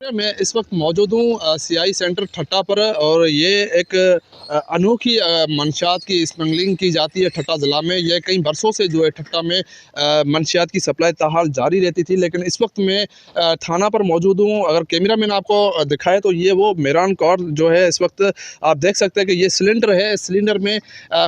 मैं इस वक्त मौजूद हूँ सीआई सेंटर ठट्टा पर और ये एक अनोखी मंशियात की स्मगलिंग की जाती है ठट्टा ज़िला में। ये कई बरसों से जो है ठट्टा में मंशियात की सप्लाई ताहाल जारी रहती थी, लेकिन इस वक्त मैं थाना पर मौजूद हूँ। अगर कैमरा मैन आपको दिखाए तो ये वो मेरान कौर जो है, इस वक्त आप देख सकते हैं कि ये सिलेंडर है। सिलेंडर में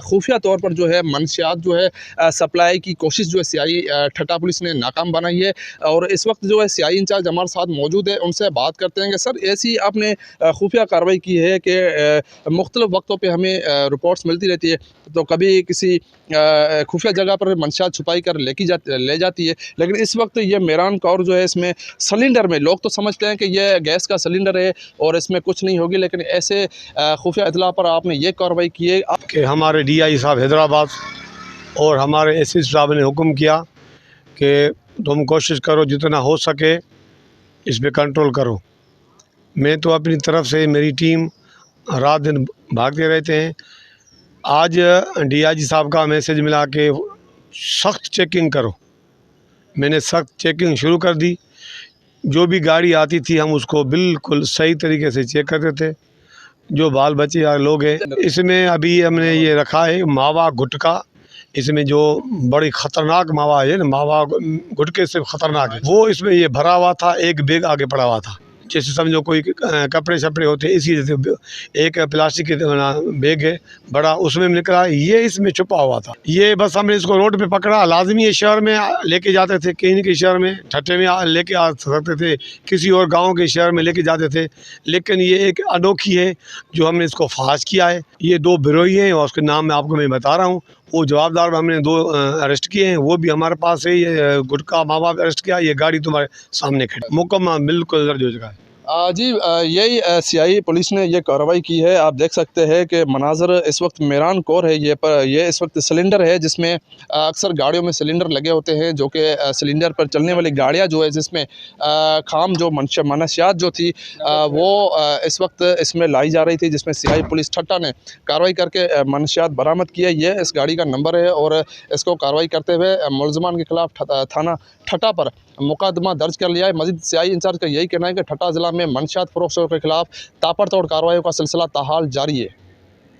खुफिया तौर पर जो है मंशियात जो है सप्लाई की कोशिश जो है सीआई ठट्टा पुलिस ने नाकाम बनाई है। और इस वक्त जो है सीआई इंचार्ज हमारे साथ मौजूद है, उनसे बात करते हैं कि सर ऐसी आपने खुफिया कार्रवाई की है कि मुख्तलिफ वक्तों पे हमें रिपोर्ट्स मिलती रहती है, तो कभी किसी खुफिया जगह पर मंशियात छुपाई कर ले जाती है, लेकिन इस वक्त ये मेरान कौर जो है इसमें सिलेंडर में, लोग तो समझते हैं कि ये गैस का सिलेंडर है और इसमें कुछ नहीं होगी, लेकिन ऐसे खुफिया इतला पर आपने ये कार्रवाई की है कि हमारे डीआई साहब हैदराबाद और हमारे एसपी साहब ने हुक्म किया कि तुम कोशिश करो जितना हो सके इस पे कंट्रोल करो। मैं तो अपनी तरफ से, मेरी टीम रात दिन भागते रहते हैं। आज डीआईजी साहब का मैसेज मिला कि सख्त चेकिंग करो। मैंने सख्त चेकिंग शुरू कर दी। जो भी गाड़ी आती थी हम उसको बिल्कुल सही तरीके से चेक करते थे। जो बाल बच्चे या लोग हैं, इसमें अभी हमने ये रखा है मावा गुटखा। इसमें जो बड़ी ख़तरनाक मावा है ना, मावा गुटके से ख़तरनाक है, वो इसमें ये भरा हुआ था। एक बैग आगे पड़ा हुआ था, जैसे समझो कोई कपड़े शपड़े होते हैं, इसी जैसे एक प्लास्टिक के बैग है बड़ा, उसमें निकला। ये इसमें छुपा हुआ था। ये बस हमने इसको रोड पे पकड़ा। लाजमी ये शहर में लेके जाते थे, कहीं के शहर में ठट्टे में लेके आ सकते थे, किसी और गांव के शहर में लेके जाते थे, लेकिन ये एक अनोखी है जो हमने इसको फाश किया है। ये दो बिरोही हैं और उसके नाम मैं आपको मैं बता रहा हूँ। वो जवाबदार हमने दो अरेस्ट किए हैं, वो भी हमारे पास है। ये गुटखा मावा अरेस्ट किया। ये गाड़ी तुम्हारे सामने खड़ी, मुकम्मल बिल्कुल दर्ज हो चुका है। जी, यही सीआई पुलिस ने ये कार्रवाई की है। आप देख सकते हैं कि मनाजर इस वक्त मेरान कौर है। ये इस वक्त सिलेंडर है जिसमें अक्सर गाड़ियों में सिलेंडर लगे होते हैं, जो कि सिलेंडर पर चलने वाली गाड़ियां जो है, जिसमें खाम जो मनशियात जो थी वो इस वक्त इसमें लाई जा रही थी, जिसमें सीआई पुलिस ठट्टा ने कार्रवाई करके मनशियात बरामद किया। ये इस गाड़ी का नंबर है और इसको कार्रवाई करते हुए मुलजमान के खिलाफ थाना ठट्टा पर मुकदमा दर्ज कर लिया है। मजीद सीआई इंचार्ज का यही कहना है कि ठट्टा ज़िला में मंशियात फरोख्तों के खिलाफ ताबड़तोड़ कार्रवाई का सिलसिला ताहाल जारी है।